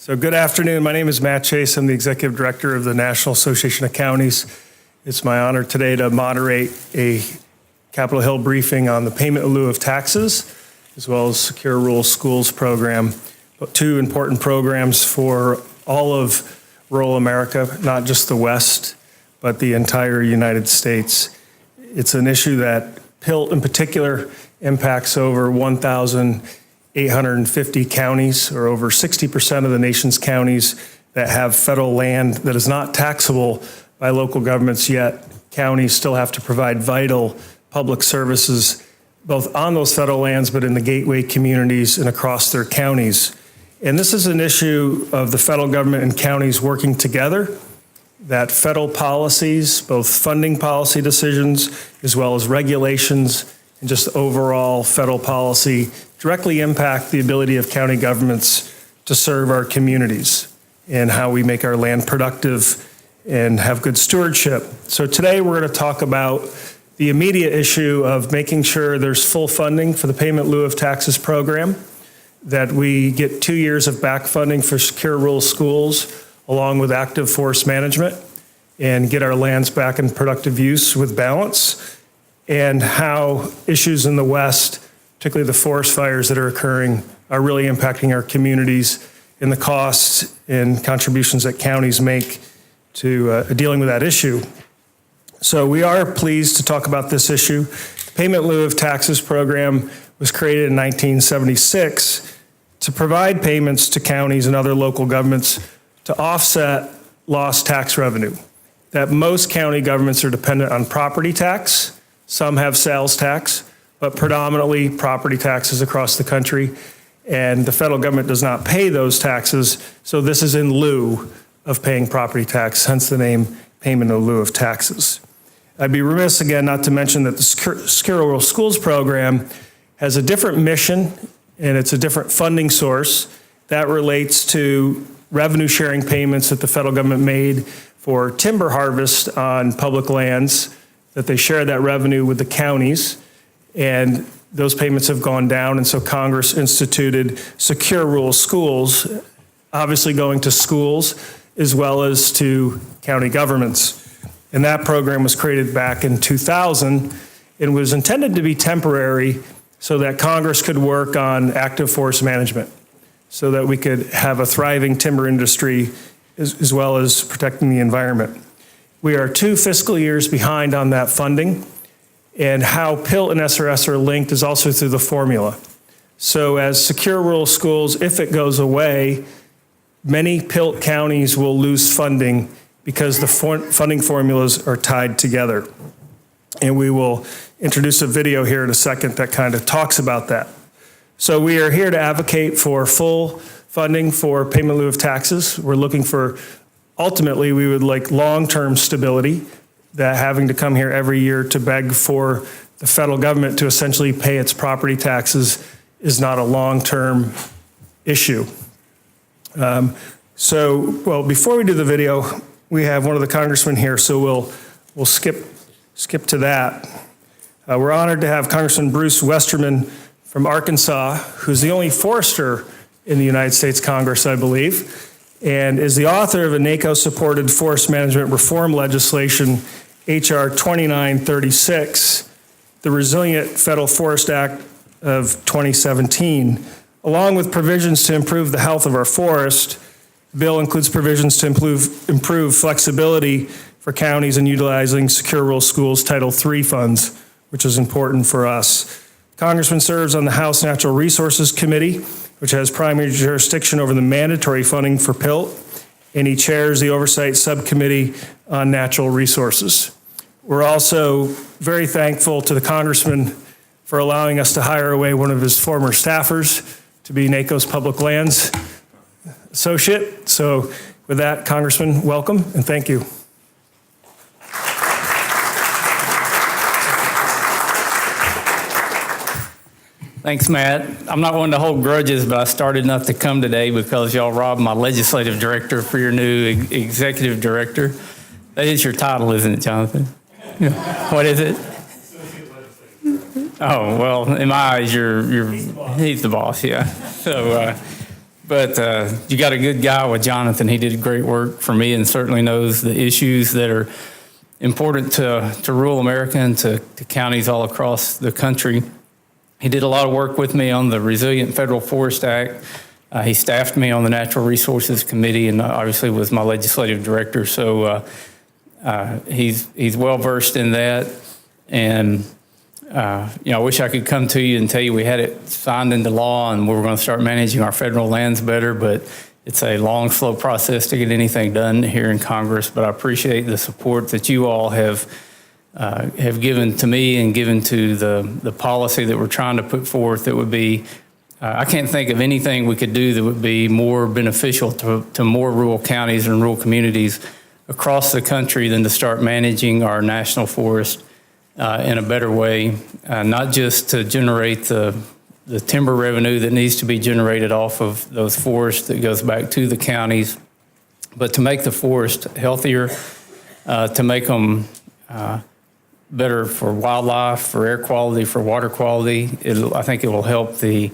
So good afternoon. My name is Matt Chase. I'm the Executive Director of the National Association of Counties. It's my honor today to moderate a Capitol Hill briefing on the payment in lieu of taxes, as well as Secure Rural Schools program, two important programs for all of rural America, not just the West, but the entire United States. It's an issue that PILT in particular impacts over 1,850 counties, or over 60% of the nation's counties that have federal land that is not taxable by local governments, yet counties still have to provide vital public services both on those federal lands but in the gateway communities and across their counties. And this is an issue of the federal government and counties working together, that federal policies, both funding policy decisions as well as regulations and just overall federal policy, directly impact the ability of county governments to serve our communities and how we make our land productive and have good stewardship. So today we're going to talk about the immediate issue of making sure there's full funding for the payment in lieu of taxes program, that we get 2 years of back funding for Secure Rural Schools along with active forest management, and get our lands back in productive use with balance, and how issues in the West, particularly the forest fires that are occurring, are really impacting our communities and the costs and contributions that counties make to dealing with that issue. So we are pleased to talk about this issue. The Payment in Lieu of Taxes program was created in 1976 to provide payments to counties and other local governments to offset lost tax revenue. That most county governments are dependent on property tax. Some have sales tax, but predominantly property taxes across the country. And the federal government does not pay those taxes, so this is in lieu of paying property tax, hence the name Payment in Lieu of Taxes. I'd be remiss again not to mention that the Secure Rural Schools program has a different mission and it's a different funding source that relates to revenue sharing payments that the federal government made for timber harvest on public lands, that they share that revenue with the counties, and those payments have gone down, and so Congress instituted Secure Rural Schools, obviously going to schools as well as to county governments. And that program was created back in 2000 and was intended to be temporary so that Congress could work on active forest management, so that we could have a thriving timber industry as well as protecting the environment. We are 2 fiscal years behind on that funding, and how PILT and SRS are linked is also through the formula. So as Secure Rural Schools, if it goes away, many PILT counties will lose funding because the funding formulas are tied together. And we will introduce a video here in a second that kind of talks about that. So we are here to advocate for full funding for payment in lieu of taxes. We're looking for, ultimately, we would like long-term stability, that having to come here every year to beg for the federal government to essentially pay its property taxes is not a long-term issue. Well, before we do the video, we have one of the congressmen here, so we'll skip to that. We're honored to have Congressman Bruce Westerman from Arkansas, who's the only forester in the United States Congress, I believe, and is the author of a NACo-supported forest management reform legislation, H.R. 2936, the Resilient Federal Forest Act of 2017. Along with provisions to improve the health of our forest, the bill includes provisions to improve flexibility for counties in utilizing Secure Rural Schools Title III funds, which is important for us. Congressman serves on the House Natural Resources Committee, which has primary jurisdiction over the mandatory funding for PILT, and he chairs the Oversight Subcommittee on Natural Resources. We're also very thankful to the Congressman for allowing us to hire away one of his former staffers to be NACo's Public Lands Associate. So with that, Congressman, welcome and thank you. Thanks, Matt. I'm not one to hold grudges, but I started not to come today because y'all robbed my legislative director for your new executive director. That is your title, isn't it, Jonathan? What is it? Oh, well, in my eyes, he's the boss, yeah. So But you got a good guy with Jonathan. He did great work for me and certainly knows the issues that are important to rural America and to counties all across the country. He did a lot of work with me on the Resilient Federal Forest Act. He staffed me on the Natural Resources Committee and obviously was my legislative director. So he's well versed in that. And I wish I could come to you and tell you we had it signed into law and we were going to start managing our federal lands better, but it's a long, slow process to get anything done here in Congress. But I appreciate the support that you all have given to me and given to the policy that we're trying to put forth that would be, I can't think of anything we could do that would be more beneficial to more rural counties and rural communities across the country than to start managing our national forest in a better way, not just to generate the timber revenue that needs to be generated off of those forests that goes back to the counties, but to make the forest healthier, to make them better for wildlife, for air quality, for water quality. I think it will help the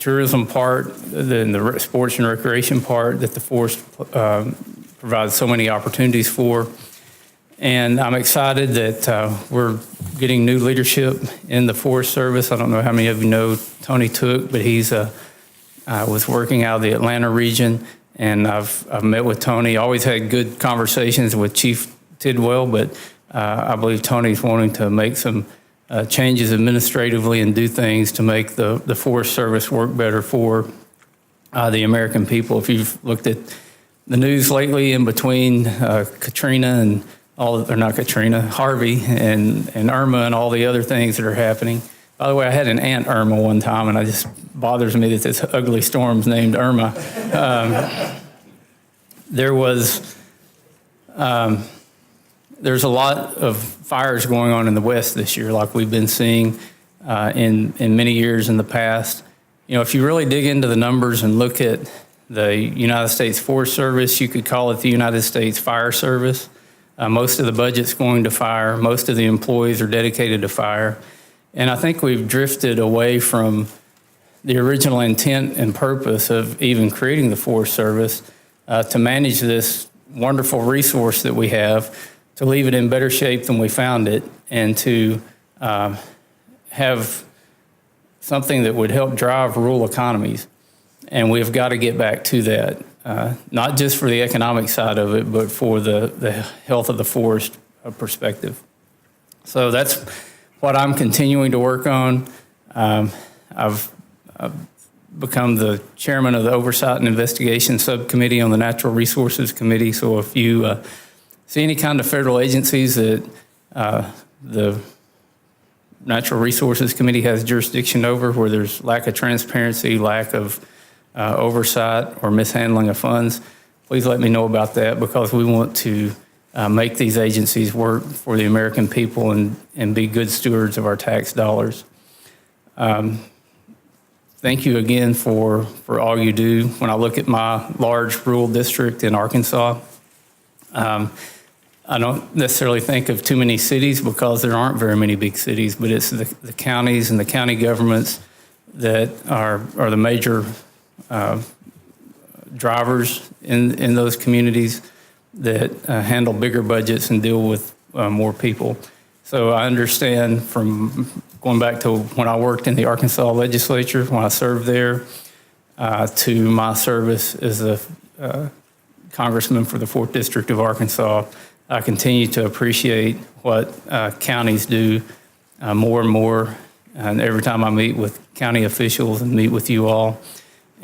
tourism part, the sports and recreation part that the forest provides so many opportunities for. And I'm excited that we're getting new leadership in the Forest Service. I don't know how many of you know Tony Took, but he's was working out of the Atlanta region, and I've met with Tony. Always had good conversations with Chief Tidwell, but I believe Tony's wanting to make some changes administratively and do things to make the Forest Service work better for the American people. If you've looked at the news lately in between Katrina and Harvey and Irma and all the other things that are happening. By the way, I had an Aunt Irma one time, and it just bothers me that this ugly storm's named Irma. There's a lot of fires going on in the West this year, like we've been seeing in many years in the past. If you really dig into the numbers and look at the United States Forest Service, you could call it the United States Fire Service. Most of the budget's going to fire. Most of the employees are dedicated to fire. And I think we've drifted away from the original intent and purpose of even creating the Forest Service to manage this wonderful resource that we have, to leave it in better shape than we found it, and to have something that would help drive rural economies. And we've got to get back to that. Not just for the economic side of it, but for the health of the forest perspective. So that's what I'm continuing to work on. I've become the chairman of the Oversight and Investigation Subcommittee on the Natural Resources Committee. So if you see any kind of federal agencies that the Natural Resources Committee has jurisdiction over, where there's lack of transparency, lack of oversight or mishandling of funds, please let me know about that, because we want to make these agencies work for the American people and be good stewards of our tax dollars. Thank you again for all you do. When I look at my large rural district in Arkansas, I don't necessarily think of too many cities, because there aren't very many big cities, but it's the counties and the county governments that are the major drivers in those communities that handle bigger budgets and deal with more people. So I understand, from going back to when I worked in the Arkansas legislature, when I served there, to my service as a congressman for the 4th District of Arkansas, I continue to appreciate what counties do more and more. And every time I meet with county officials and meet with you all,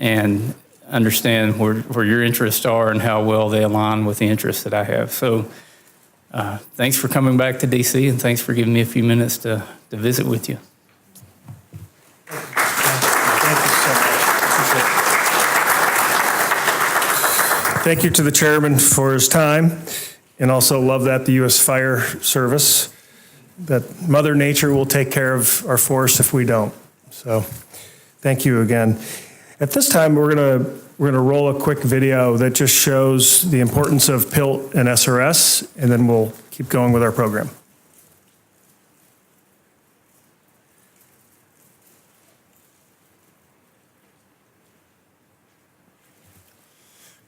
and understand where your interests are and how well they align with the interests that I have. So thanks for coming back to DC, and thanks for giving me a few minutes to visit with you. Thank you so much. Thank you to the chairman for his time, and also love that the U.S. Fire Service, that Mother Nature will take care of our forests if we don't. So thank you again. At this time, we're gonna roll a quick video that just shows the importance of PILT and SRS, and then we'll keep going with our program.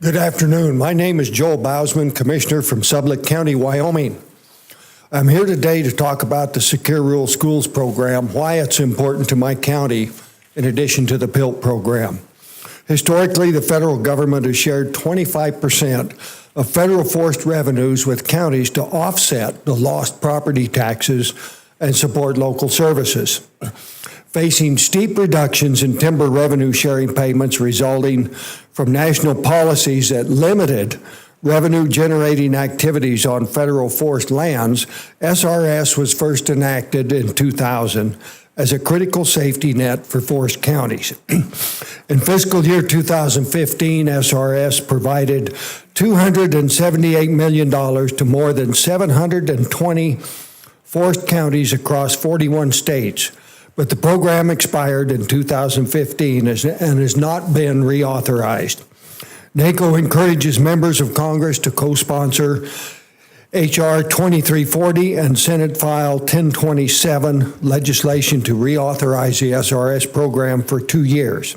Good afternoon. My name is Joel Bousman, Commissioner from Sublette County, Wyoming. I'm here today to talk about the Secure Rural Schools program, why it's important to my county, in addition to the PILT program. Historically, the federal government has shared 25% of federal forced revenues with counties to offset the lost property taxes and support local services. Facing steep reductions in timber revenue sharing payments resulting from national policies that limited revenue-generating activities on federal forest lands, SRS was first enacted in 2000 as a critical safety net for forest counties. In fiscal year 2015, SRS provided $278 million to more than 720 forest counties across 41 states. But the program expired in 2015 and has not been reauthorized. NACo encourages members of Congress to co-sponsor H.R. 2340 and Senate File 1027 legislation to reauthorize the SRS program for 2 years.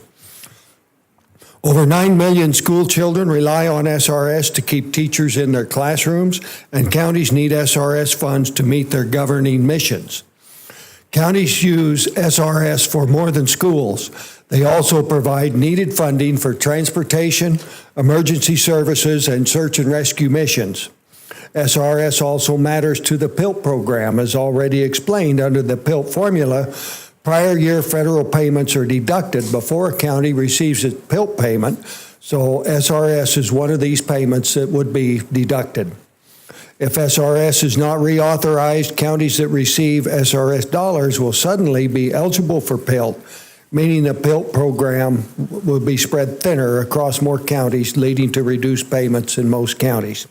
Over 9 million school children rely on SRS to keep teachers in their classrooms, and counties need SRS funds to meet their governing missions. Counties use SRS for more than schools. They also provide needed funding for transportation, emergency services, and search and rescue missions. SRS also matters to the PILT program, as already explained under the PILT formula. Prior year federal payments are deducted before a county receives its PILT payment, so SRS is one of these payments that would be deducted. If SRS is not reauthorized, counties that receive SRS dollars will suddenly be eligible for PILT, meaning the PILT program will be spread thinner across more counties, leading to reduced payments in most counties.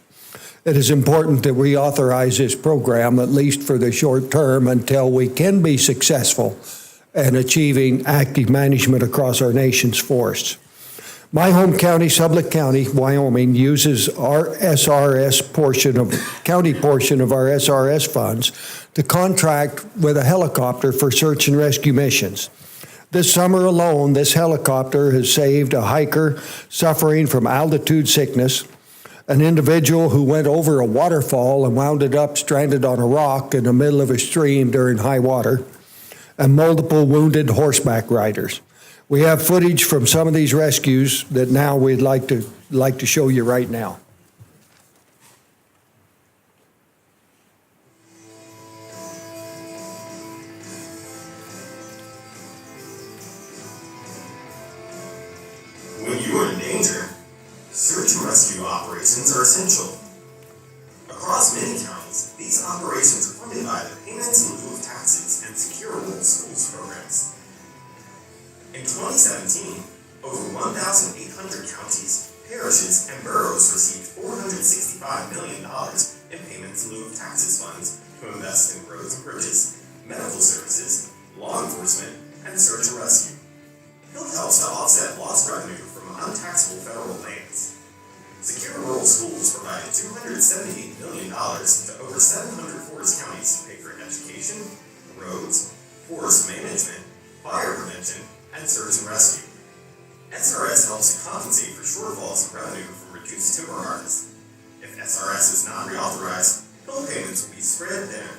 It is important that we authorize this program, at least for the short term, until we can be successful in achieving active management across our nation's forests. My home county, Sublette County, Wyoming, uses our county portion of our SRS funds to contract with a helicopter for search and rescue missions. This summer alone, this helicopter has saved a hiker suffering from altitude sickness, an individual who went over a waterfall and wound up stranded on a rock in the middle of a stream during high water, and multiple wounded horseback riders. We have footage from some of these rescues that now we'd like to show you right now. When you are in danger, search and rescue operations are essential. Across many counties, these operations are funded by the Payments in Lieu of Taxes and Secure Rural Schools programs. In 2017, over 1,800 counties, parishes, and boroughs received $465 million in Payments in Lieu of Taxes funds to invest in roads and bridges, medical services, law enforcement, and search and rescue. PILT helps to offset lost revenue from untaxable federal lands. Secure Rural Schools provided $278 million to over 700 forest counties to pay for education, roads, forest management, fire prevention, and search and rescue. SRS helps to compensate for shortfalls in revenue from reduced timber harvest. If SRS is not reauthorized, PILT payments will be spread thinner.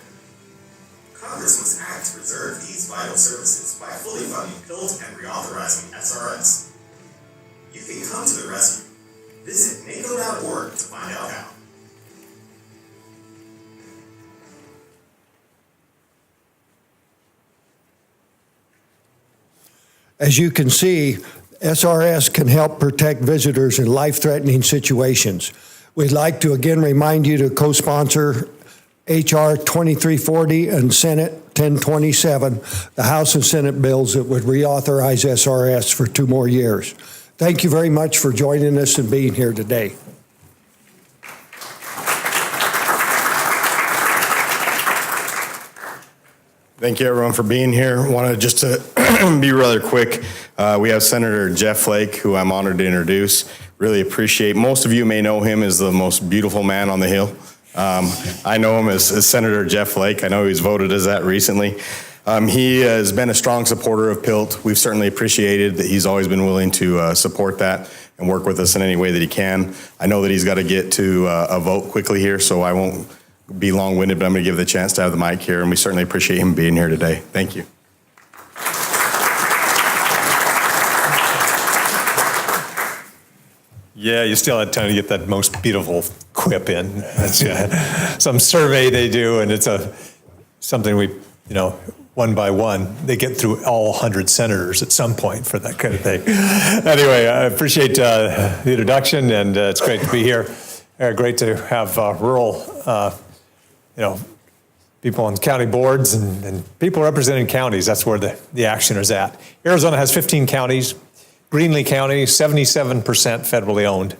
Congress must act to preserve these vital services by fully funding PILT and reauthorizing SRS. You can come to the rescue. Visit NACo.org to find out how. As you can see, SRS can help protect visitors in life-threatening situations. We'd like to again remind you to co-sponsor H.R. 2340 and Senate 1027, the House and Senate bills that would reauthorize SRS for 2 more years. Thank you very much for joining us and being here today. Thank you, everyone, for being here. Wanted just to be rather quick. We have Senator Jeff Flake, who I'm honored to introduce. Really appreciate. Most of you may know him as the most beautiful man on the Hill. I know him as Senator Jeff Flake. I know he was voted as that recently. He has been a strong supporter of PILT. We've certainly appreciated that he's always been willing to support that. And and work with us in any way that he can. I know that he's got to get to a vote quickly here, so I won't be long-winded, but I'm going to give the chance to have the mic here, and we certainly appreciate him being here today. Thank you. Yeah, you still had time to get that most beautiful quip in. That's some survey they do, and it's something we, one by one, they get through all 100 senators at some point for that kind of thing. Anyway, I appreciate the introduction, and it's great to be here. Great to have rural, people on county boards and people representing counties. That's where the action is at. Arizona has 15 counties. Greenlee County, 77% federally owned.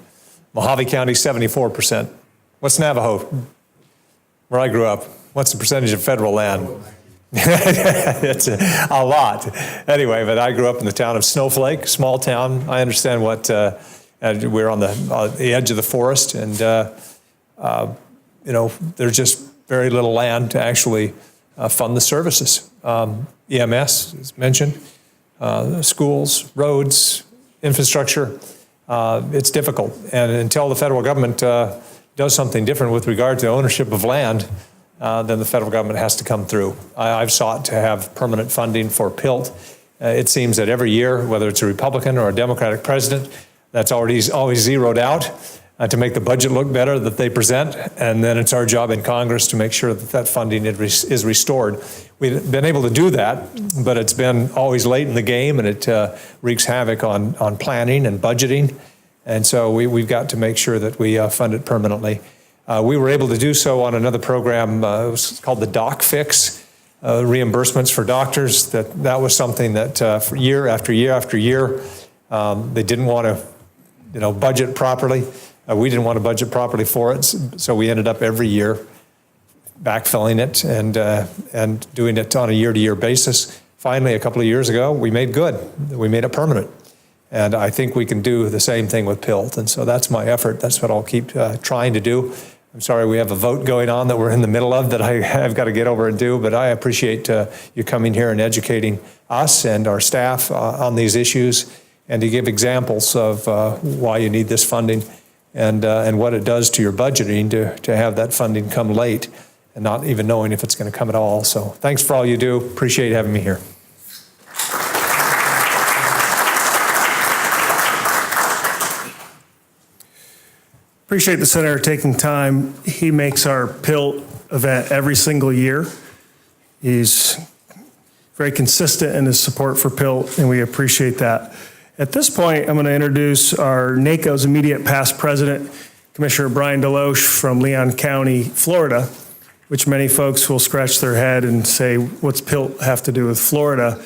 Mojave County, 74%. What's Navajo? Where I grew up. What's the percentage of federal land? It's a lot. Anyway, but I grew up in the town of Snowflake, small town. I understand what, we're on the edge of the forest, and, there's just very little land to actually fund the services. EMS is mentioned. Schools, roads, infrastructure, it's difficult. And until the federal government does something different with regard to ownership of land, then the federal government has to come through. I've sought to have permanent funding for PILT. It seems that every year, whether it's a Republican or a Democratic president, that's always zeroed out to make the budget look better that they present, and then it's our job in Congress to make sure that that funding is restored. We've been able to do that, but it's been always late in the game, and it wreaks havoc on planning and budgeting, and so we've got to make sure that we fund it permanently. We were able to do so on another program, it was called the Doc Fix, reimbursements for doctors. That was something that for year after year after year, they didn't want to budget properly. We didn't want to budget properly for it, so we ended up every year backfilling it and doing it on a year-to-year basis. Finally, a couple of years ago, we made good. We made it permanent. And I think we can do the same thing with PILT. And so that's my effort. That's what I'll keep trying to do. I'm sorry we have a vote going on that we're in the middle of that I've got to get over and do, but I appreciate you coming here and educating us and our staff on these issues, and to give examples of why you need this funding and what it does to your budgeting to have that funding come late and not even knowing if it's going to come at all. So thanks for all you do. Appreciate having me here. Appreciate the senator taking time. He makes our PILT event every single year. He's very consistent in his support for PILT, and we appreciate that. At this point, I'm going to introduce our NACo's immediate past president, Commissioner Brian Deloche from Leon County, Florida, which many folks will scratch their head and say, what's PILT have to do with Florida?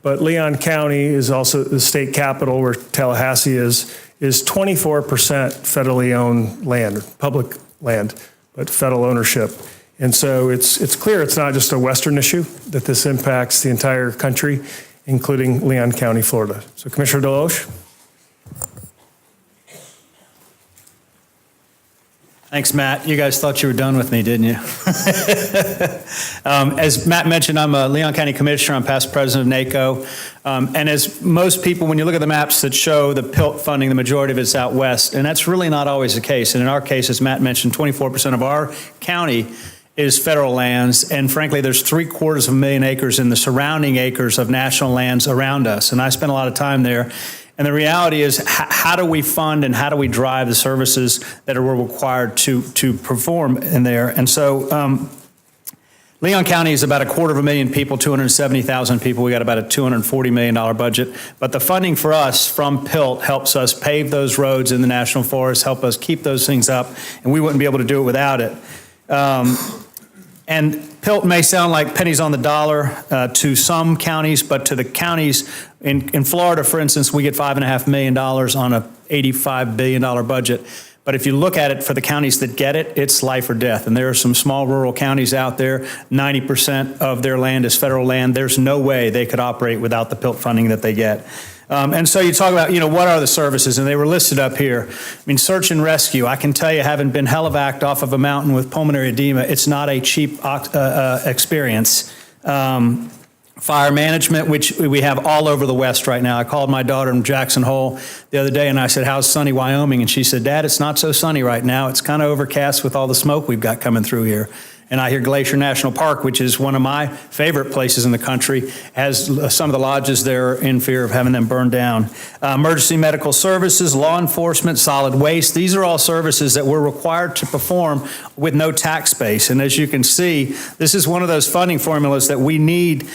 But Leon County is also the state capital where Tallahassee is 24% federally owned land, public land, but federal ownership. And so it's clear it's not just a Western issue, that this impacts the entire country, including Leon County, Florida. So Commissioner Deloche. Thanks, Matt. You guys thought you were done with me, didn't you? As Matt mentioned, I'm a Leon County Commissioner. I'm past president of NACo. And as most people, when you look at the maps that show the PILT funding, the majority of it's out west. And that's really not always the case. And in our case, as Matt mentioned, 24% of our county is federal lands. And frankly, there's 750,000 acres in the surrounding acres of national lands around us. And I spent a lot of time there. And the reality is, how do we fund and how do we drive the services that are required to perform in there? And so Leon County is about 250,000 people, 270,000 people. We got about a $240 million budget. But the funding for us from PILT helps us pave those roads in the national forest, help us keep those things up, and we wouldn't be able to do it without it. And PILT may sound like pennies on the dollar to some counties, but to the counties in Florida, for instance, we get $5.5 million on a $85 billion budget. But if you look at it for the counties that get it, it's life or death. And there are some small rural counties out there, 90% of their land is federal land. There's no way they could operate without the PILT funding that they get. And so you talk about, what are the services? And they were listed up here. I mean, search and rescue. I can tell you, having been helivaced off of a mountain with pulmonary edema, it's not a cheap experience. Fire management, which we have all over the West right now. I called my daughter in Jackson Hole the other day and I said, how's sunny Wyoming? And she said, Dad, it's not so sunny right now. It's kind of overcast with all the smoke we've got coming through here. And I hear Glacier National Park, which is one of my favorite places in the country, has some of the lodges there in fear of having them burned down. Emergency medical services, law enforcement, solid waste. These are all services that we're required to perform with no tax base. And as you can see, this is one of those funding formulas that we need.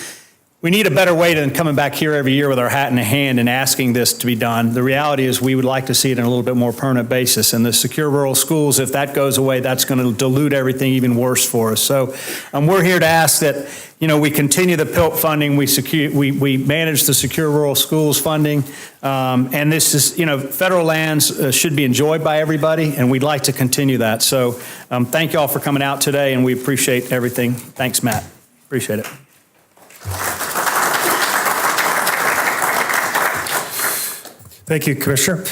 We need a better way than coming back here every year with our hat in hand and asking this to be done. The reality is we would like to see it on a little bit more permanent basis. And the secure rural schools, if that goes away, that's going to dilute everything even worse for us. So we're here to ask that, we continue the PILT funding, we manage the secure rural schools funding, and this is, federal lands should be enjoyed by everybody, and we'd like to continue that. So thank you all for coming out today, and we appreciate everything. Thanks, Matt. Appreciate it. Thank you, Commissioner.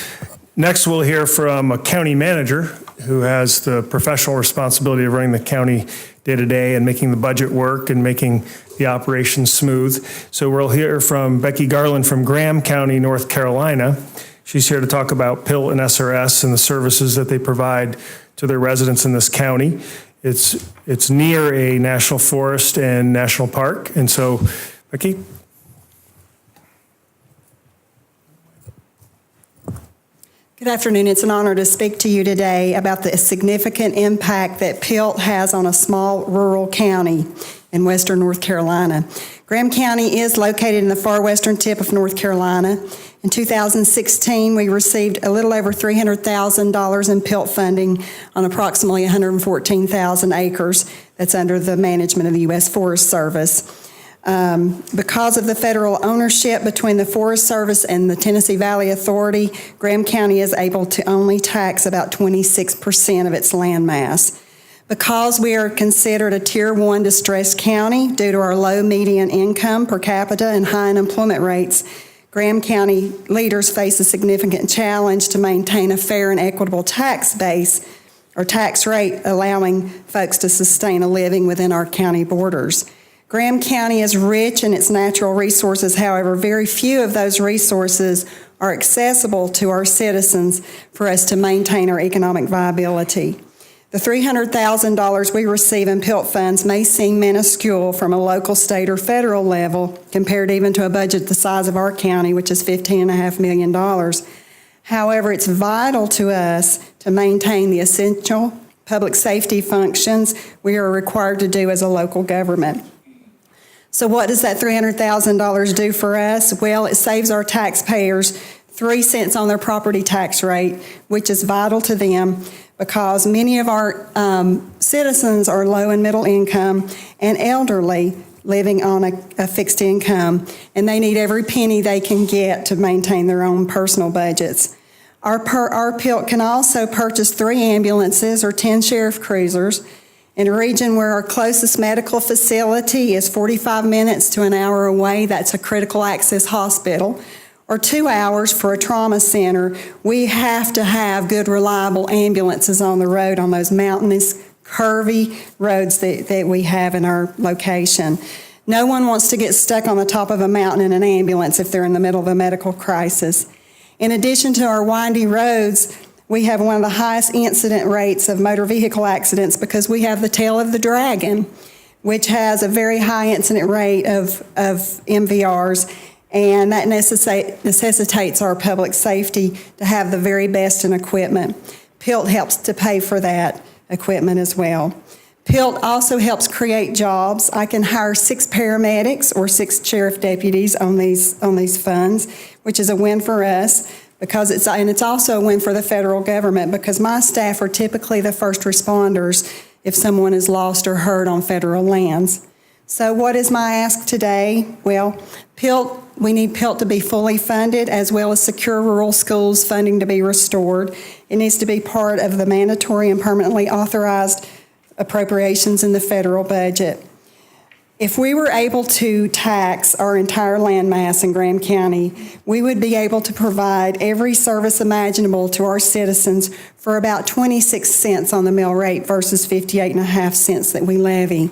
Next, we'll hear from a county manager who has the professional responsibility of running the county day-to-day and making the budget work and making the operations smooth. So we'll hear from Becky Garland from Graham County, North Carolina. She's here to talk about PILT and SRS and the services that they provide to their residents in this county. It's near a national forest and national park. And so, Becky. Good afternoon. It's an honor to speak to you today about the significant impact that PILT has on a small rural county in western North Carolina. Graham County is located in the far western tip of North Carolina. In 2016, we received a little over $300,000 in PILT funding on approximately 114,000 acres that's under the management of the U.S. Forest Service. Because of the federal ownership between the Forest Service and the Tennessee Valley Authority, Graham County is able to only tax about 26% of its land mass. Because we are considered a Tier 1 distressed county due to our low median income per capita and high unemployment rates, Graham County leaders face a significant challenge to maintain a fair and equitable tax base or tax rate, allowing folks to sustain a living within our county borders. Graham County is rich in its natural resources. However, very few of those resources are accessible to our citizens for us to maintain our economic viability. The $300,000 we receive in PILT funds may seem minuscule from a local, state, or federal level compared even to a budget the size of our county, which is $15.5 million. However, it's vital to us to maintain the essential public safety functions we are required to do as a local government. So what does that $300,000 do for us? Well, it saves our taxpayers 3 cents on their property tax rate, which is vital to them because many of our citizens are low and middle income and elderly living on a fixed income, and they need every penny they can get to maintain their own personal budgets. Our PILT can also purchase 3 ambulances or 10 sheriff cruisers in a region where our closest medical facility is 45 minutes to an hour away. That's a critical access hospital, or 2 hours for a trauma center. We have to have good, reliable ambulances on the road on those mountainous, curvy roads that we have in our location. No one wants to get stuck on the top of a mountain in an ambulance if they're in the middle of a medical crisis. In addition to our windy roads, we have one of the highest incident rates of motor vehicle accidents because we have the tail of the dragon, which has a very high incident rate of MVRs, and that necessitates our public safety to have the very best in equipment. PILT helps to pay for that equipment as well. PILT also helps create jobs. I can hire 6 paramedics or 6 sheriff deputies on these funds, which is a win for us. It's also a win for the federal government because my staff are typically the first responders if someone is lost or hurt on federal lands. So what is my ask today? Well, we need PILT to be fully funded as well as secure rural schools funding to be restored. It needs to be part of the mandatory and permanently authorized appropriations in the federal budget. If we were able to tax our entire land mass in Graham County, we would be able to provide every service imaginable to our citizens for about 26 cents on the mill rate versus 58.5 cents that we levy.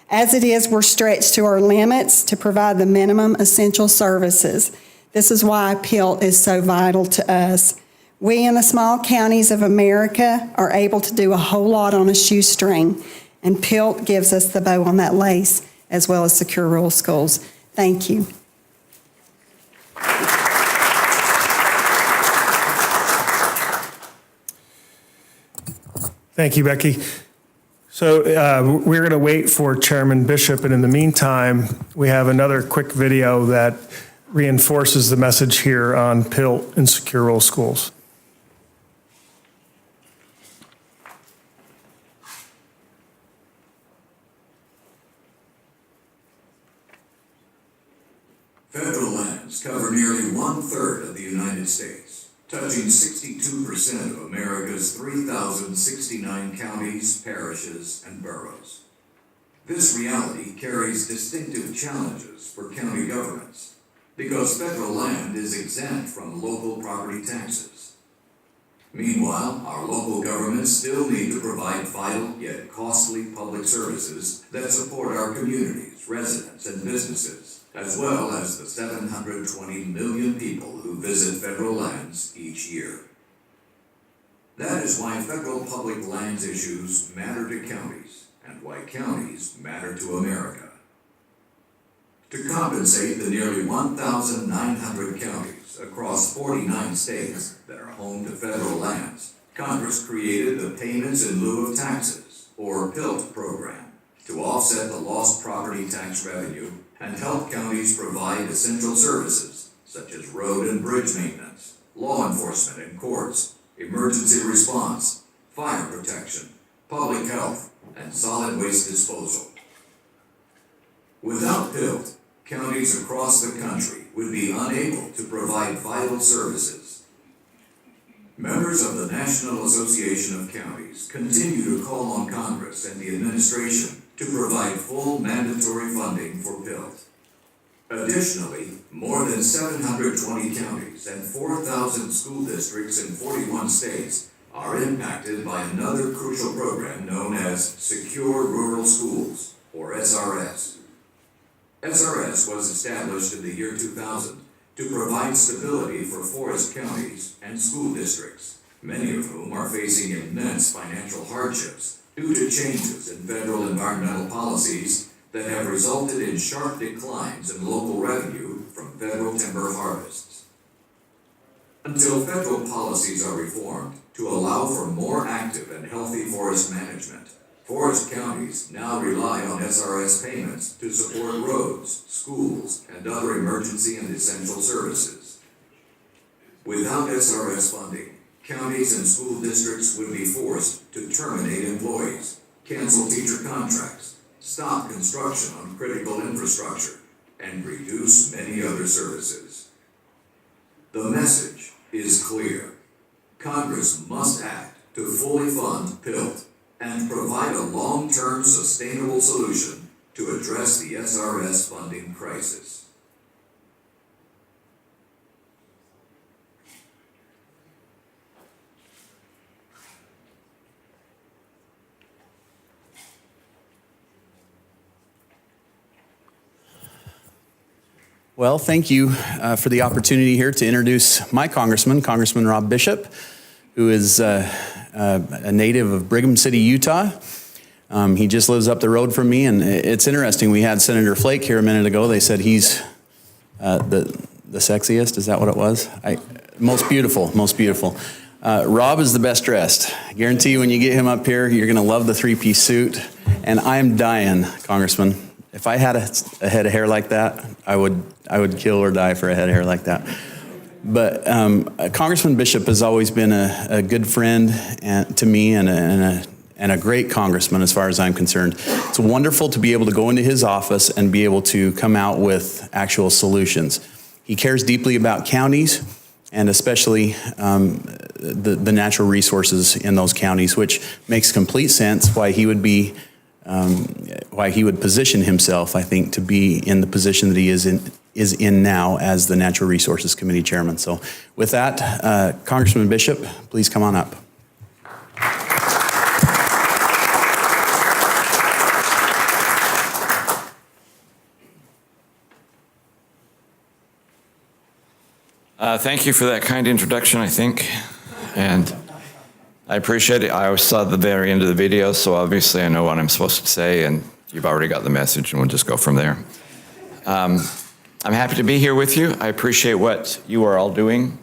As it is, we're stretched to our limits to provide the minimum essential services. This is why PILT is so vital to us. We in the small counties of America are able to do a whole lot on a shoestring, and PILT gives us the bow on that lace, as well as secure rural schools. Thank you. Thank you, Becky. So we're going to wait for Chairman Bishop, and in the meantime, we have another quick video that reinforces the message here on PILT and secure rural schools. Federal lands cover nearly 1/3 of the United States, touching 62% of America's 3,069 counties, parishes, and boroughs. This reality carries distinctive challenges for county governments because federal land is exempt from local property taxes. Meanwhile, our local governments still need to provide vital yet costly public services that support our communities, residents, and businesses, as well as the 720 million people who visit federal lands each year. That is why federal public lands issues matter to counties, and why counties matter to America. To compensate the nearly 1,900 counties across 49 states that are home to federal lands, Congress created the Payments in Lieu of Taxes, or PILT program, to offset the lost property tax revenue and help counties provide essential services such as road and bridge maintenance, law enforcement and courts, emergency response, fire protection, public health, and solid waste disposal. Without PILT, counties across the country would be unable to provide vital services. Members of the National Association of Counties continue to call on Congress and the administration to provide full mandatory funding for PILT. Additionally, more than 720 counties and 4,000 school districts in 41 states are impacted by another crucial program known as Secure Rural Schools, or SRS. SRS was established in the year 2000 to provide stability for forest counties and school districts, many of whom are facing immense financial hardships due to changes in federal environmental policies that have resulted in sharp declines in local revenue from federal timber harvests. Until federal policies are reformed to allow for more active and healthy forest management, forest counties now rely on SRS payments to support roads, schools, and other emergency and essential services. Without SRS funding, counties and school districts would be forced to terminate employees, cancel teacher contracts, stop construction on critical infrastructure, and reduce many other services. The message is clear. Congress must act to fully fund PILT and provide a long-term sustainable solution to address the SRS funding crisis. Well, thank you for the opportunity here to introduce my congressman, Congressman Rob Bishop, who is a native of Brigham City, Utah. He just lives up the road from me, and it's interesting. We had Senator Flake here a minute ago. They said he's the sexiest. Is that what it was? Most beautiful, most beautiful. Rob is the best dressed. I guarantee you when you get him up here, you're going to love the three-piece suit. And I'm dying, Congressman. If I had a head of hair like that, I would kill or die for a head of hair like that. But Congressman Bishop has always been a good friend to me and a great congressman as far as I'm concerned. It's wonderful to be able to go into his office and be able to come out with actual solutions. He cares deeply about counties and especially the natural resources in those counties, which makes complete sense why he would position himself, I think, to be in the position that he is in now as the Natural Resources Committee Chairman. So with that, Congressman Bishop, please come on up. Thank you for that kind introduction, I think. And I appreciate it. I always saw the very end of the video, so obviously I know what I'm supposed to say, and you've already got the message, and we'll just go from there. I'm happy to be here with you. I appreciate what you are all doing.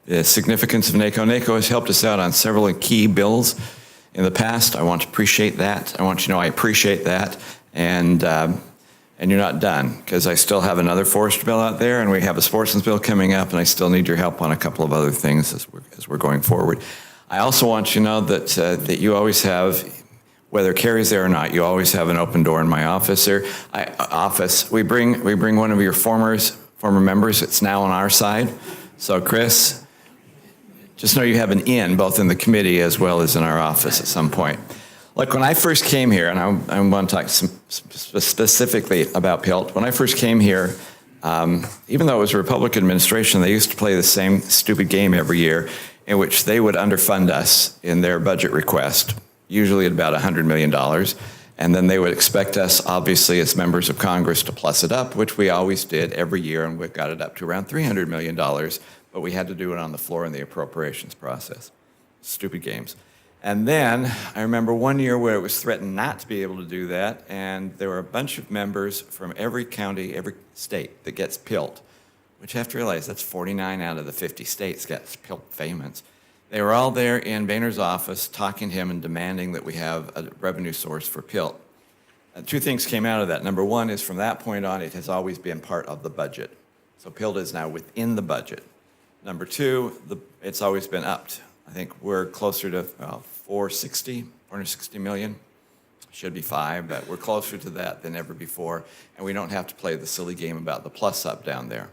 The significance of NACo. NACo has helped us out on several key bills in the past. I want to appreciate that. I want you to know I appreciate that. And you're not done, because I still have another forest bill out there, and we have a sportsman's bill coming up, and I still need your help on a couple of other things as we're going forward. I also want you to know that you always have, whether Carrie's there or not, you always have an open door in my office. We bring one of your former members. It's now on our side. So Chris, just know you have an in both in the committee as well as in our office at some point. Look, when I first came here, and I want to talk specifically about PILT. When I first came here, even though it was a Republican administration, they used to play the same stupid game every year in which they would underfund us in their budget request, usually at about $100 million. And then they would expect us, obviously, as members of Congress to plus it up, which we always did every year, and we got it up to around $300 million. But we had to do it on the floor in the appropriations process. Stupid games. And then I remember one year where it was threatened not to be able to do that, and there were a bunch of members from every county, every state that gets PILT, which you have to realize that's 49 out of the 50 states gets PILT payments. They were all there in Boehner's office talking to him and demanding that we have a revenue source for PILT. Two things came out of that. Number one is from that point on, it has always been part of the budget. So PILT is now within the budget. Number two, it's always been upped. I think we're closer to 460 million. Should be 5, but we're closer to that than ever before, and we don't have to play the silly game about the plus up down there.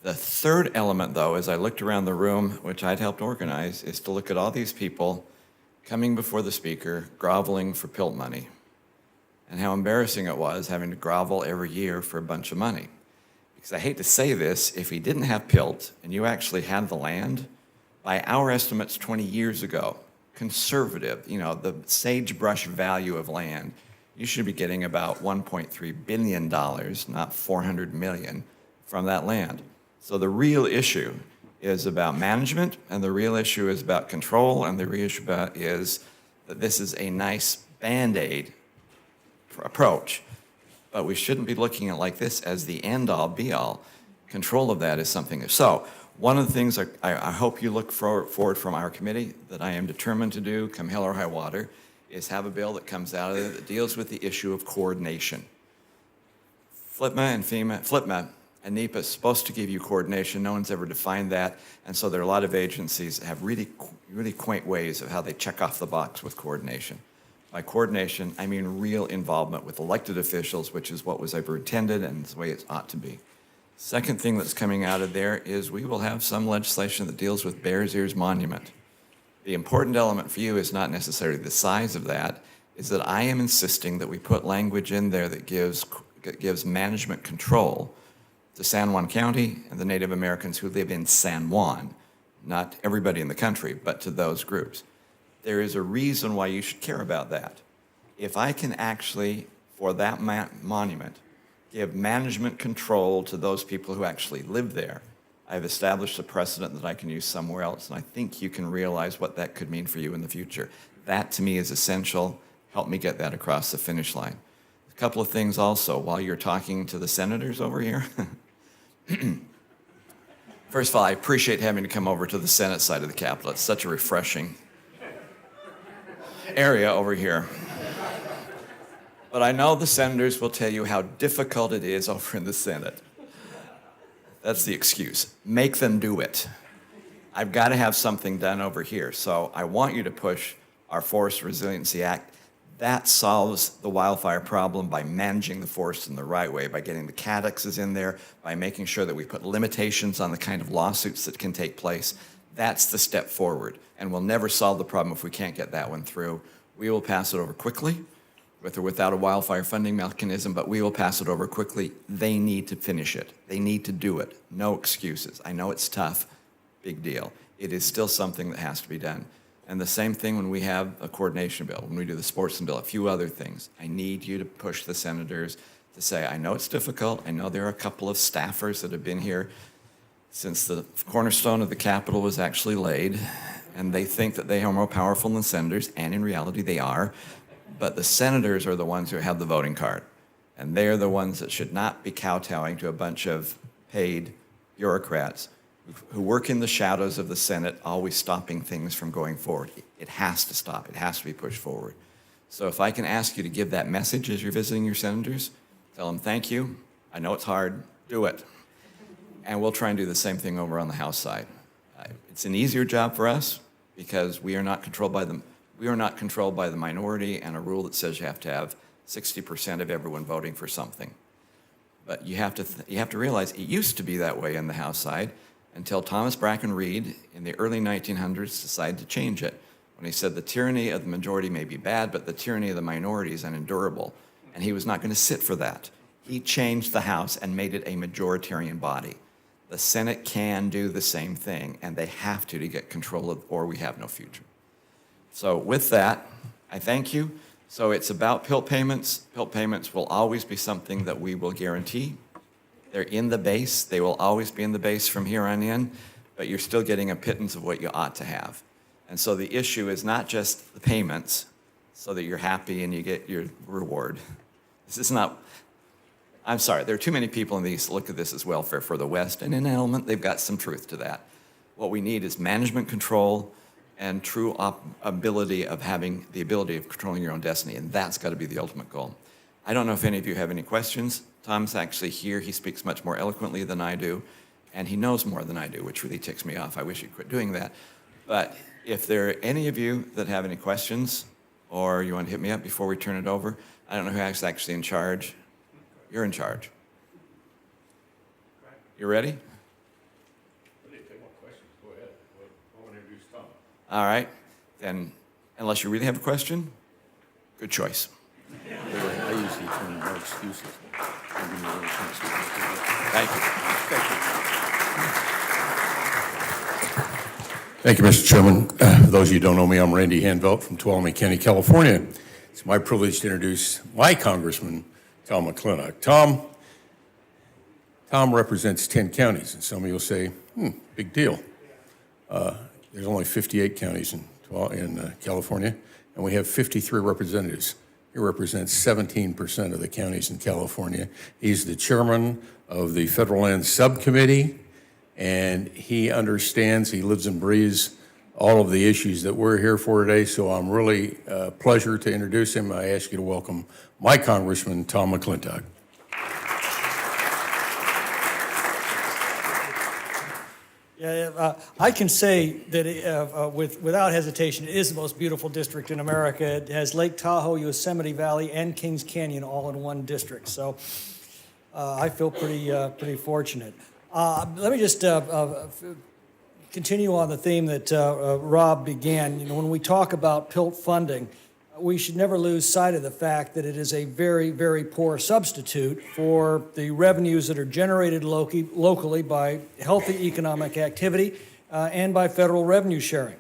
The third element, though, as I looked around the room, which I'd helped organize, is to look at all these people coming before the speaker, groveling for PILT money, and how embarrassing it was having to grovel every year for a bunch of money. Because I hate to say this, if he didn't have PILT and you actually had the land, by our estimates 20 years ago, conservative, the sagebrush value of land, you should be getting about $1.3 billion, not $400 million, from that land. So the real issue is about management, and the real issue is about control, and the real issue is that this is a nice Band-Aid approach. But we shouldn't be looking at it like this as the end-all, be-all. Control of that is something. So one of the things I hope you look forward from our committee that I am determined to do, come hell or high water, is have a bill that comes out of it that deals with the issue of coordination. FLPMA and NEPA is supposed to give you coordination. No one's ever defined that, and so there are a lot of agencies that have really quaint ways of how they check off the box with coordination. By coordination, I mean real involvement with elected officials, which is what was ever intended and the way it ought to be. Second thing that's coming out of there is we will have some legislation that deals with Bears Ears Monument. The important element for you is not necessarily the size of that, is that I am insisting that we put language in there that gives management control to San Juan County and the Native Americans who live in San Juan, not everybody in the country, but to those groups. There is a reason why you should care about that. If I can actually, for that monument, give management control to those people who actually live there, I've established a precedent that I can use somewhere else, and I think you can realize what that could mean for you in the future. That, to me, is essential. Help me get that across the finish line. A couple of things also, while you're talking to the senators over here. First of all, I appreciate having to come over to the Senate side of the Capitol. It's such a refreshing area over here. But I know the senators will tell you how difficult it is over in the Senate. That's the excuse. Make them do it. I've got to have something done over here. So I want you to push our Forest Resiliency Act. That solves the wildfire problem by managing the forest in the right way, by getting the cadexes in there, by making sure that we put limitations on the kind of lawsuits that can take place. That's the step forward. And we'll never solve the problem if we can't get that one through. We will pass it over quickly, with or without a wildfire funding mechanism, but we will pass it over quickly. They need to finish it. They need to do it. No excuses. I know it's tough. Big deal. It is still something that has to be done. And the same thing when we have a coordination bill, when we do the sportsman bill, a few other things. I need you to push the senators to say, I know it's difficult. I know there are a couple of staffers that have been here since the cornerstone of the Capitol was actually laid, and they think that they are more powerful than the senators, and in reality they are, but the senators are the ones who have the voting card, and they're the ones that should not be kowtowing to a bunch of paid bureaucrats who work in the shadows of the Senate, always stopping things from going forward. It has to stop. It has to be pushed forward. So if I can ask you to give that message as you're visiting your senators, tell them thank you. I know it's hard. Do it. And we'll try and do the same thing over on the House side. It's an easier job for us because we are not controlled by them. We are not controlled by the minority and a rule that says you have to have 60% of everyone voting for something. But you have to realize it used to be that way in the House side until Thomas Bracken Reed in the early 1900s decided to change it when he said the tyranny of the majority may be bad, but the tyranny of the minority is unendurable. And he was not going to sit for that. He changed the House and made it a majoritarian body. The Senate can do the same thing, and they have to get control of, or we have no future. So with that, I thank you. So it's about PILT payments. PILT payments will always be something that we will guarantee. They're in the base. They will always be in the base from here on in, but you're still getting a pittance of what you ought to have. And so the issue is not just the payments so that you're happy and you get your reward. This is not, I'm sorry, there are too many people in the East that look at this as welfare for the West, and in an element, they've got some truth to that. What we need is management control and true ability of having the ability of controlling your own destiny, and that's got to be the ultimate goal. I don't know if any of you have any questions. Tom's actually here. He speaks much more eloquently than I do, and he knows more than I do, which really ticks me off. I wish he'd quit doing that. But if there are any of you that have any questions or you want to hit me up before we turn it over, I don't know who's actually in charge. You're in charge. You ready? All right. Then, unless you really have a question, good choice. I usually turn no excuses. Thank you. Thank you, Mr. Chairman. For those of you who don't know me, I'm Randy Hanvelt from Tuolumne County, California. It's my privilege to introduce my Congressman, Tom Mcclintock. Tom represents 10 counties, and some of you will say, big deal. There's only 58 counties in California, and we have 53 representatives. He represents 17% of the counties in California. He's the chairman of the Federal Land Subcommittee, and he understands, he lives and breathes all of the issues that we're here for today, so I'm really pleasure to introduce him. I ask you to welcome my Congressman, Tom Mcclintock. Yeah, I can say that without hesitation, it is the most beautiful district in America. It has Lake Tahoe, Yosemite Valley, and Kings Canyon all in one district. So I feel pretty fortunate. Let me just continue on the theme that Rob began. You know, when we talk about PILT funding, we should never lose sight of the fact that it is a very, very poor substitute for the revenues that are generated locally by healthy economic activity and by federal revenue sharing.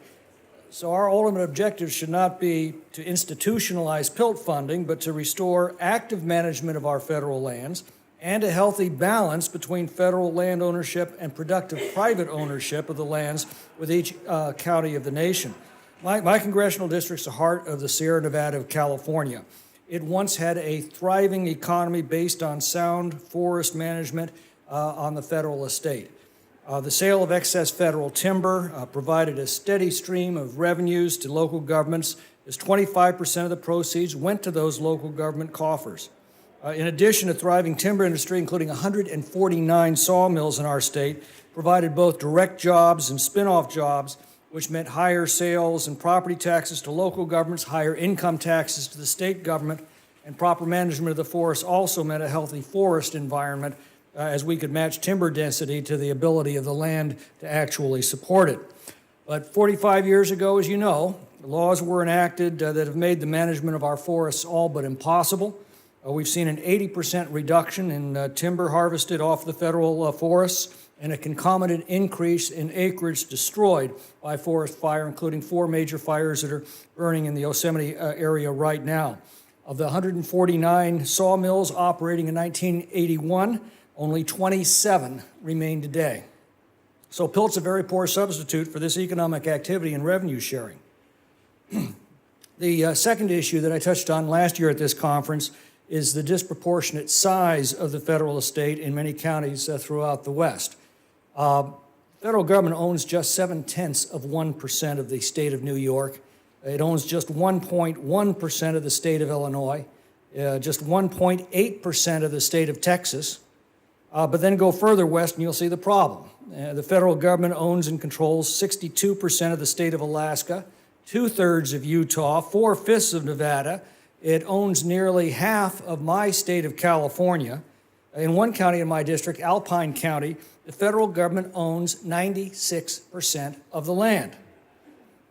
So our ultimate objective should not be to institutionalize PILT funding, but to restore active management of our federal lands and a healthy balance between federal land ownership and productive private ownership of the lands with each county of the nation. My congressional district's the heart of the Sierra Nevada of California. It once had a thriving economy based on sound forest management on the federal estate. The sale of excess federal timber provided a steady stream of revenues to local governments, as 25% of the proceeds went to those local government coffers. In addition, a thriving timber industry, including 149 sawmills in our state, provided both direct jobs and spin-off jobs, which meant higher sales and property taxes to local governments, higher income taxes to the state government, and proper management of the forest also meant a healthy forest environment as we could match timber density to the ability of the land to actually support it. But 45 years ago, as you know, laws were enacted that have made the management of our forests all but impossible. We've seen an 80% reduction in timber harvested off the federal forests, and a concomitant increase in acreage destroyed by forest fire, including 4 major fires that are burning in the Yosemite area right now. Of the 149 sawmills operating in 1981, only 27 remain today. So PILT's a very poor substitute for this economic activity and revenue sharing. The second issue that I touched on last year at this conference is the disproportionate size of the federal estate in many counties throughout the West. Federal government owns just 0.7% of the state of New York. It owns just 1.1% of the state of Illinois, just 1.8% of the state of Texas. But then go further west and you'll see the problem. The federal government owns and controls 62% of the state of Alaska, 2/3 of Utah, 4/5 of Nevada. It owns nearly half of my state of California. In one county in my district, Alpine County, the federal government owns 96% of the land.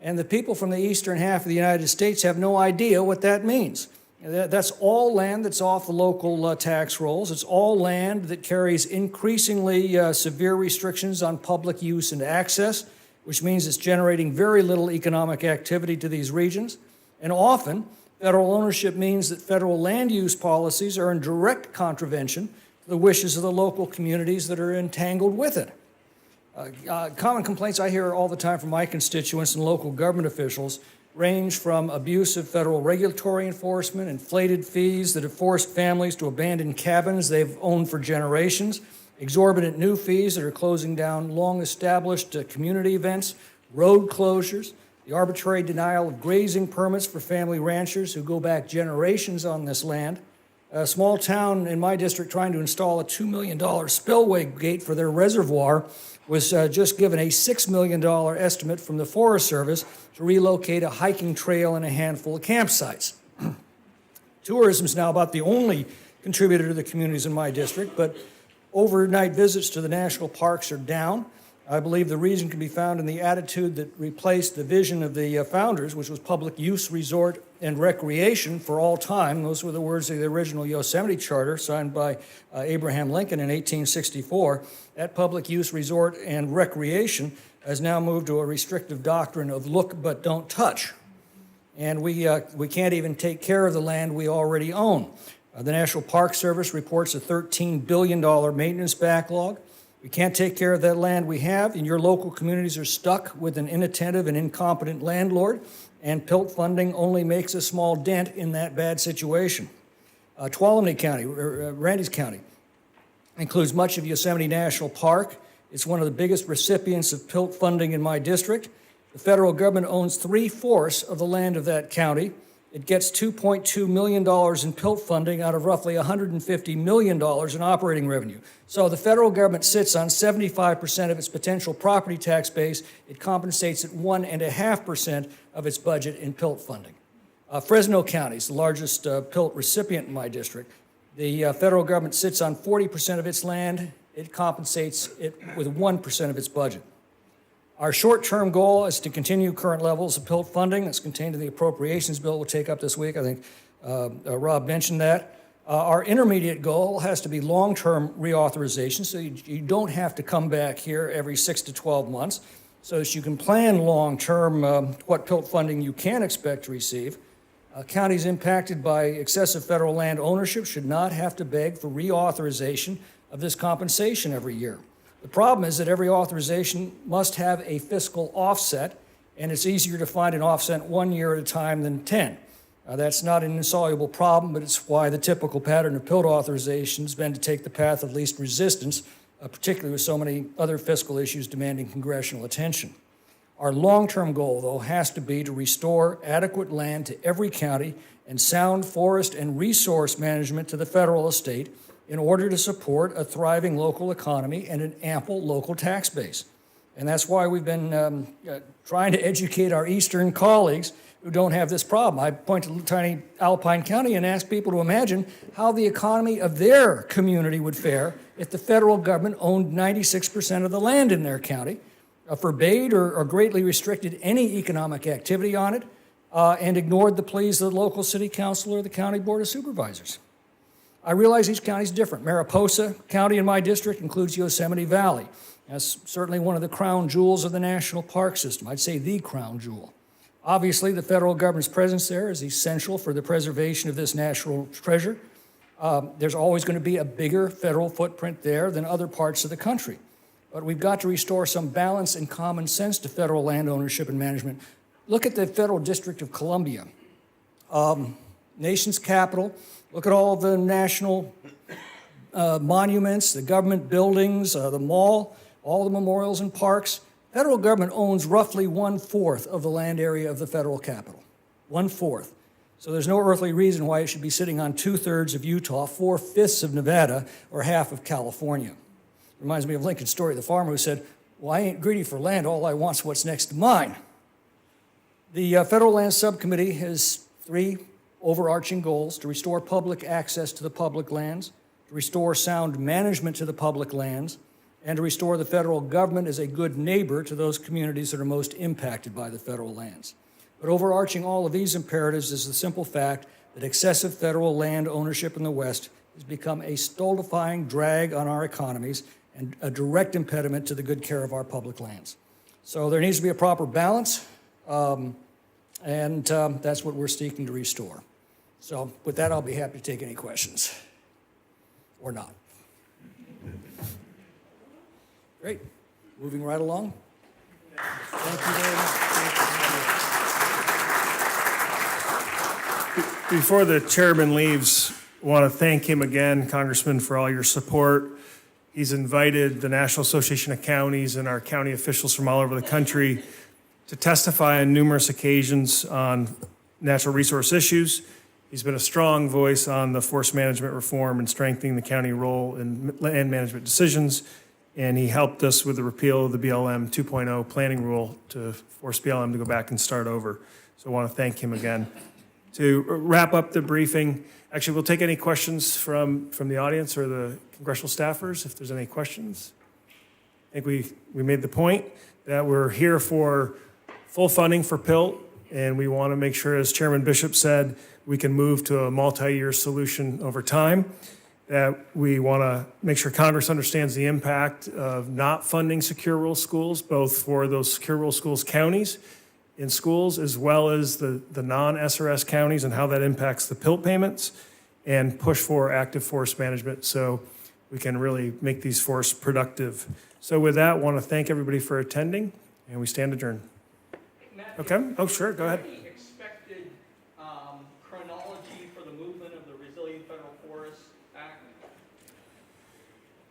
And the people from the eastern half of the United States have no idea what that means. That's all land that's off the local tax rolls. It's all land that carries increasingly severe restrictions on public use and access, which means it's generating very little economic activity to these regions. And often, federal ownership means that federal land use policies are in direct contravention to the wishes of the local communities that are entangled with it. Common complaints I hear all the time from my constituents and local government officials range from abusive federal regulatory enforcement, inflated fees that have forced families to abandon cabins they've owned for generations, exorbitant new fees that are closing down long-established community events, road closures, the arbitrary denial of grazing permits for family ranchers who go back generations on this land. A small town in my district trying to install a $2 million spillway gate for their reservoir was just given a $6 million estimate from the Forest Service to relocate a hiking trail and a handful of campsites. Tourism is now about the only contributor to the communities in my district, but overnight visits to the national parks are down. I believe the reason can be found in the attitude that replaced the vision of the founders, which was public use, resort, and recreation for all time. Those were the words of the original Yosemite Charter signed by Abraham Lincoln in 1864. That public use, resort, and recreation has now moved to a restrictive doctrine of look but don't touch. And we can't even take care of the land we already own. The National Park Service reports a $13 billion maintenance backlog. We can't take care of that land we have, and your local communities are stuck with an inattentive and incompetent landlord, and PILT funding only makes a small dent in that bad situation. Tuolumne County, Randys County, includes much of Yosemite National Park. It's one of the biggest recipients of PILT funding in my district. The federal government owns 3/4 of the land of that county. It gets $2.2 million in PILT funding out of roughly $150 million in operating revenue. So the federal government sits on 75% of its potential property tax base. It compensates at 1.5% of its budget in PILT funding. Fresno County is the largest PILT recipient in my district. The federal government sits on 40% of its land. It compensates it with 1% of its budget. Our short-term goal is to continue current levels of PILT funding that's contained in the appropriations bill we'll take up this week. I think Rob mentioned that. Our intermediate goal has to be long-term reauthorization, so you don't have to come back here every 6 to 12 months, so that you can plan long-term what PILT funding you can expect to receive. Counties impacted by excessive federal land ownership should not have to beg for reauthorization of this compensation every year. The problem is that every authorization must have a fiscal offset, and it's easier to find an offset 1 year at a time than 10. That's not an insoluble problem, but it's why the typical pattern of PILT authorization has been to take the path of least resistance, particularly with so many other fiscal issues demanding congressional attention. Our long-term goal, though, has to be to restore adequate land to every county and sound forest and resource management to the federal estate in order to support a thriving local economy and an ample local tax base. And that's why we've been trying to educate our eastern colleagues who don't have this problem. I point to tiny Alpine County and ask people to imagine how the economy of their community would fare if the federal government owned 96% of the land in their county, forbade or greatly restricted any economic activity on it, and ignored the pleas of the local city council or the county board of supervisors. I realize each county is different. Mariposa County in my district includes Yosemite Valley. That's certainly one of the crown jewels of the national park system. I'd say the crown jewel. Obviously, the federal government's presence there is essential for the preservation of this national treasure. There's always going to be a bigger federal footprint there than other parts of the country. but we've got to restore some balance and common sense to federal land ownership and management. Look at the Federal District of Columbia, nation's capital. Look at all the national monuments, the government buildings, the mall, all the memorials and parks. Federal government owns roughly 1/4 of the land area of the federal capital. 1/4. So there's no earthly reason why it should be sitting on 2/3 of Utah, 4/5 of Nevada, or half of California. Reminds me of Lincoln's story, the farmer who said, "Well, I ain't greedy for land, all I want's what's next to mine." The Federal Land Subcommittee has 3 overarching goals: to restore public access to the public lands, to restore sound management to the public lands, and to restore the federal government as a good neighbor to those communities that are most impacted by the federal lands. But overarching all of these imperatives is the simple fact that excessive federal land ownership in the West has become a stultifying drag on our economies and a direct impediment to the good care of our public lands. So there needs to be a proper balance, and that's what we're seeking to restore. So with that, I'll be happy to take any questions, or not. Great. Moving right along. Thank you very much. Before the chairman leaves, I want to thank him again, Congressman, for all your support. He's invited the National Association of Counties and our county officials from all over the country to testify on numerous occasions on natural resource issues. He's been a strong voice on the forest management reform and strengthening the county role in land management decisions. And he helped us with the repeal of the BLM 2.0 planning rule to force BLM to go back and start over. So I want to thank him again. To wrap up the briefing, actually, we'll take any questions from the audience or the congressional staffers, if there's any questions. I think we made the point that we're here for full funding for PILT, and we want to make sure, as Chairman Bishop said, we can move to a multi-year solution over time. That we want to make sure Congress understands the impact of not funding secure rural schools, both for those secure rural schools counties in schools, as well as the non-SRS counties, and how that impacts the PILT payments, and push for active forest management so we can really make these forests productive. So with that, I want to thank everybody for attending, and we stand adjourned. Okay? Oh, sure, go ahead. Expected chronology for the movement of the Resilient Federal Forest Act?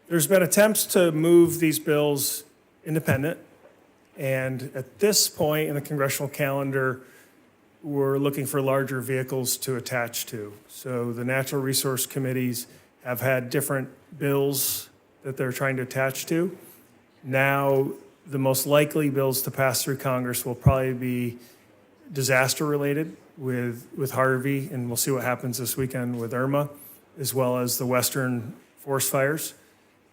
There's been attempts to move these bills independent, and at this point in the congressional calendar, we're looking for larger vehicles to attach to. So the natural resource committees have had different bills that they're trying to attach to. Now, the most likely bills to pass through Congress will probably be disaster related with Harvey, and we'll see what happens this weekend with Irma, as well as the western forest fires.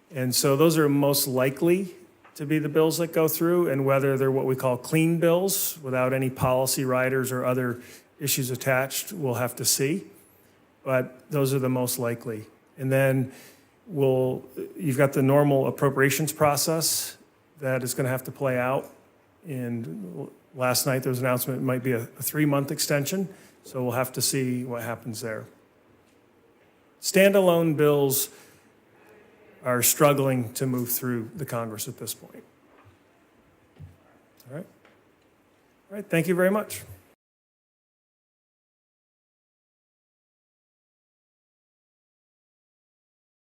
And so those are most likely to be the bills that go through, and whether they're what we call clean bills without any policy riders or other issues attached, we'll have to see. But those are the most likely. And then you've got the normal appropriations process that is going to have to play out. And last night there was an announcement it might be a 3-month extension, so we'll have to see what happens there. Standalone bills are struggling to move through the Congress at this point. All right. Thank you very much.